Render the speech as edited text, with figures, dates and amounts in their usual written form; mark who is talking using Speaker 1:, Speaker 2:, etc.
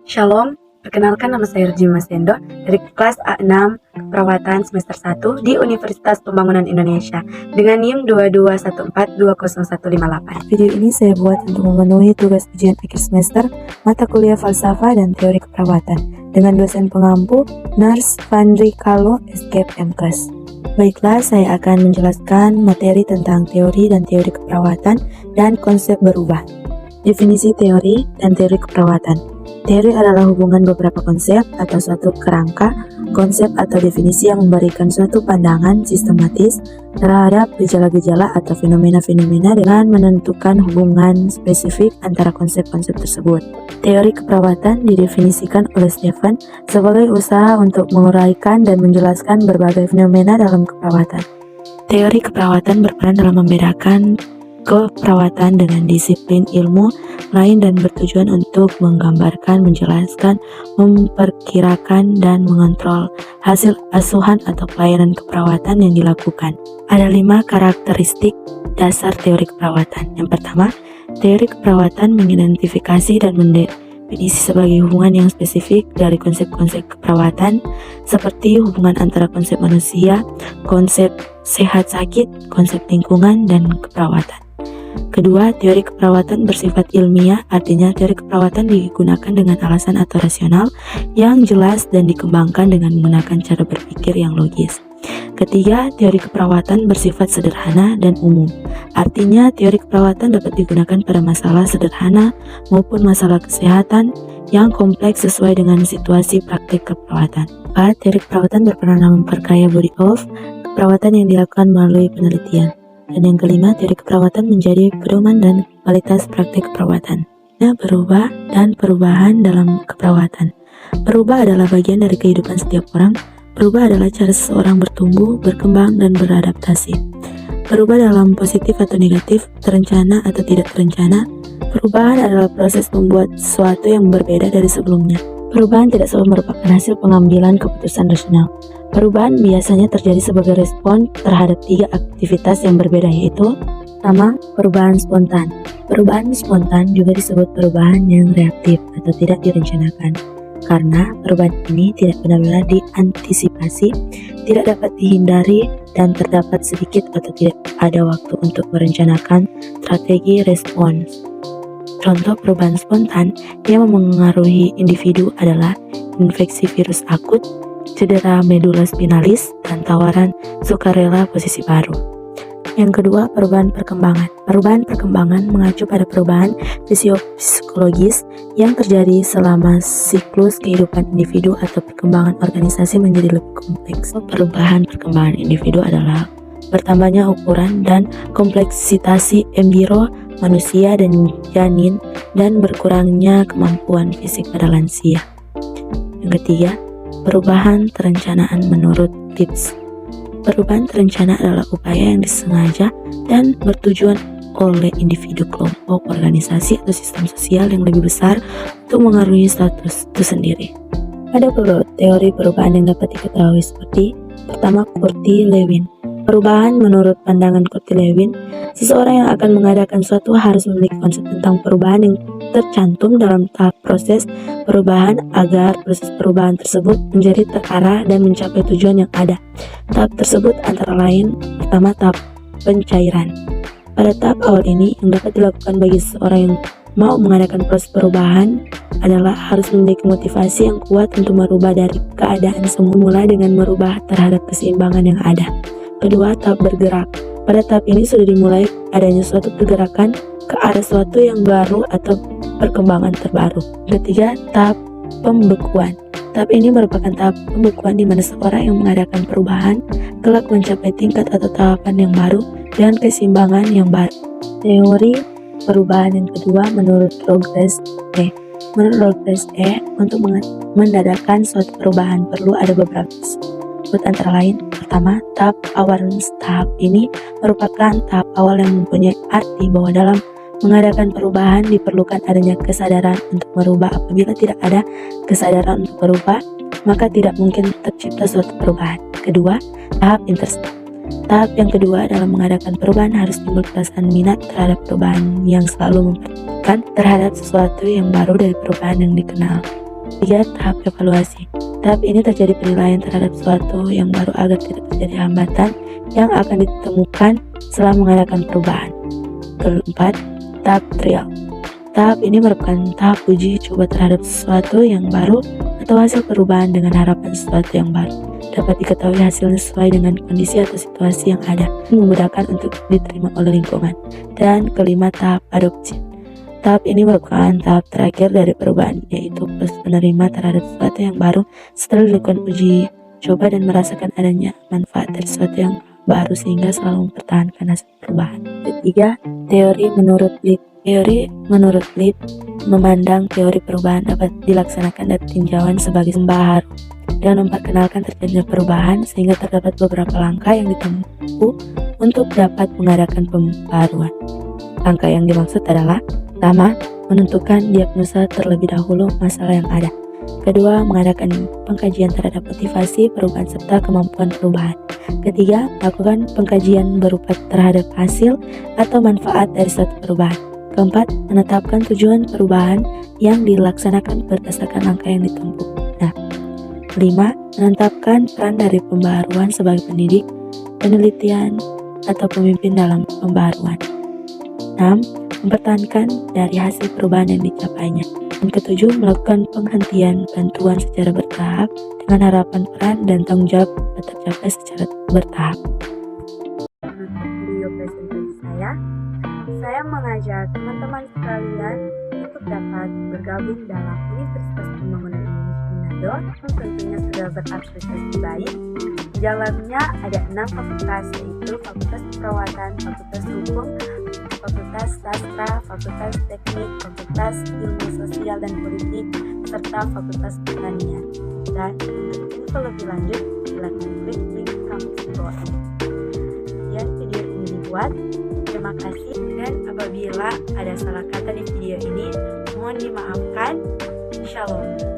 Speaker 1: Shalom, perkenalkan nama saya Rujin Masendo dari kelas A6 Keperawatan semester 1 di Universitas Pembangunan Indonesia dengan NIM 221420158.
Speaker 2: Video ini saya buat untuk memenuhi tugas ujian akhir semester mata kuliah falsafah dan teori keperawatan dengan dosen pengampu Nurse Vandri Kalo Escape MKes. Baiklah, saya akan menjelaskan materi tentang teori dan teori keperawatan dan konsep berubah. Definisi teori dan teori keperawatan. Teori adalah hubungan beberapa konsep atau suatu kerangka, konsep atau definisi yang memberikan suatu pandangan sistematis terhadap gejala-gejala atau fenomena-fenomena dengan menentukan hubungan spesifik antara konsep-konsep tersebut. Teori keperawatan didefinisikan oleh Stephen sebagai usaha untuk menguraikan dan menjelaskan berbagai fenomena dalam keperawatan. Teori keperawatan berperan dalam membedakan keperawatan dengan disiplin ilmu lain dan bertujuan untuk menggambarkan, menjelaskan, memperkirakan, dan mengontrol hasil asuhan atau pelayanan keperawatan yang dilakukan. Ada 5 karakteristik dasar teori keperawatan. Yang pertama, teori keperawatan mengidentifikasi dan mendefinisi sebagai hubungan yang spesifik dari konsep-konsep keperawatan seperti hubungan antara konsep manusia, konsep sehat sakit, konsep lingkungan, dan keperawatan. Kedua, teori keperawatan bersifat ilmiah, artinya teori keperawatan digunakan dengan alasan atau rasional yang jelas dan dikembangkan dengan menggunakan cara berpikir yang logis. Ketiga, teori keperawatan bersifat sederhana dan umum, artinya teori keperawatan dapat digunakan pada masalah sederhana maupun masalah kesehatan yang kompleks sesuai dengan situasi praktik keperawatan. 4. Teori keperawatan berperan dalam memperkaya body of keperawatan yang dilakukan melalui penelitian. Dan yang kelima, teori keperawatan menjadi pedoman dan kualitas praktik keperawatan. Berubah dan perubahan dalam keperawatan. Berubah adalah bagian dari kehidupan setiap orang. Berubah adalah cara seseorang bertumbuh, berkembang, dan beradaptasi. Berubah dalam positif atau negatif, terencana atau tidak terencana. Perubahan adalah proses membuat sesuatu yang berbeda dari sebelumnya. Perubahan tidak selalu merupakan hasil pengambilan keputusan rasional. Perubahan biasanya terjadi sebagai respon terhadap 3 aktivitas yang berbeda, yaitu pertama, perubahan spontan. Perubahan spontan juga disebut perubahan yang reaktif atau tidak direncanakan. Karena perubahan ini tidak benar-benar diantisipasi, tidak dapat dihindari, dan terdapat sedikit atau tidak ada waktu untuk merencanakan strategi respons. Contoh perubahan spontan yang memengaruhi individu adalah infeksi virus akut, cedera medula spinalis, dan tawaran sukarela posisi baru. Yang kedua, perubahan perkembangan. Perubahan perkembangan mengacu pada perubahan fisiologis yang terjadi selama siklus kehidupan individu atau perkembangan organisasi menjadi lebih kompleks. Perubahan perkembangan individu adalah bertambahnya ukuran dan kompleksitas embrio manusia dan janin dan berkurangnya kemampuan fisik pada lansia. Yang ketiga, perubahan terencanaan menurut Pitts. Perubahan terencana adalah upaya yang disengaja dan bertujuan oleh individu, kelompok, organisasi, atau sistem sosial yang lebih besar untuk mengaruhi status itu sendiri. Ada beberapa teori perubahan yang dapat diketahui seperti pertama, Curti-Lewin. Perubahan menurut pandangan Curti-Lewin, seseorang yang akan mengadakan suatu harus memiliki konsep tentang perubahan yang tercantum dalam tahap proses perubahan agar proses perubahan tersebut menjadi terarah dan mencapai tujuan yang ada. Tahap tersebut antara lain, pertama, tahap pencairan. Pada tahap awal ini, yang dapat dilakukan bagi seseorang yang mau mengadakan proses perubahan adalah harus memiliki motivasi yang kuat untuk merubah dari keadaan semula dengan merubah terhadap keseimbangan yang ada. Kedua, tahap bergerak. Pada tahap ini sudah dimulai adanya suatu pergerakan ke arah suatu yang baru atau perkembangan terbaru. Ketiga, tahap pembekuan. Tahap ini merupakan tahap pembekuan di mana seorang yang mengadakan perubahan kelak mencapai tingkat atau tahapan yang baru dengan keseimbangan yang baru. Teori perubahan yang kedua menurut Rogers E. Menurut Rogers E, untuk mendadakan suatu perubahan perlu ada beberapa antara lain. Pertama, tahap awareness. Tahap ini merupakan tahap awal yang mempunyai arti bahwa dalam mengadakan perubahan diperlukan adanya kesadaran untuk merubah. Apabila tidak ada kesadaran untuk berubah, maka tidak mungkin tercipta suatu perubahan. Kedua, tahap interest. Tahap yang kedua dalam mengadakan perubahan harus timbul perasaan minat terhadap perubahan yang selalu memperhatikan terhadap sesuatu yang baru dari perubahan yang dikenal. Tiga, tahap evaluasi. Tahap ini terjadi penilaian terhadap suatu yang baru agar tidak terjadi hambatan yang akan ditemukan setelah mengadakan perubahan. Keempat, tahap trial. Tahap ini merupakan tahap uji coba terhadap sesuatu yang baru atau hasil perubahan dengan harapan sesuatu yang baru dapat diketahui hasilnya sesuai dengan kondisi atau situasi yang ada, memudahkan untuk diterima oleh lingkungan. Dan kelima, tahap adopsi. Tahap ini merupakan tahap terakhir dari perubahan, yaitu proses menerima terhadap sesuatu yang baru setelah dilakukan uji coba dan merasakan adanya manfaat dari sesuatu yang baru sehingga selalu mempertahankan hasil perubahan. Ketiga, teori menurut Litt. Teori menurut Litt memandang teori perubahan dapat dilaksanakan dari tinjauan sebagai sembahar dan memperkenalkan terjadinya perubahan sehingga terdapat beberapa langkah yang ditempuh untuk dapat mengadakan pembaruan. Langkah yang dimaksud adalah: pertama, menentukan diagnosa terlebih dahulu masalah yang ada. Kedua, mengadakan pengkajian terhadap motivasi perubahan serta kemampuan perubahan. Ketiga, melakukan pengkajian berupa terhadap hasil atau manfaat dari suatu perubahan. Keempat, menetapkan tujuan perubahan yang dilaksanakan berdasarkan langkah yang ditempuh. Nah, kelima, menetapkan peran dari pembaharuan sebagai pendidik, penelitian, atau pemimpin dalam pembaharuan. 6. Mempertahankan dari hasil perubahan yang dicapainya. Dan ketujuh, melakukan penghentian bantuan secara bertahap dengan harapan peran dan tanggung jawab dapat tercapai secara bertahap.
Speaker 1: Video presentasi saya mengajak teman-teman sekalian untuk dapat bergabung dalam Universitas Pembangunan Indonesia Manado. Tentunya sudah berakreditasi baik. Di dalamnya ada 6 fakultas, yaitu Fakultas Keperawatan, Fakultas Hukum, Fakultas Sastra, Fakultas Teknik, Fakultas Ilmu Sosial dan Politik, serta Fakultas Pertanian. Dan untuk info lebih lanjut, silakan klik link kampus di bawah ini. Sekian video ini dibuat. Terima kasih, dan apabila ada salah kata di video ini, mohon dimaafkan. Shalom.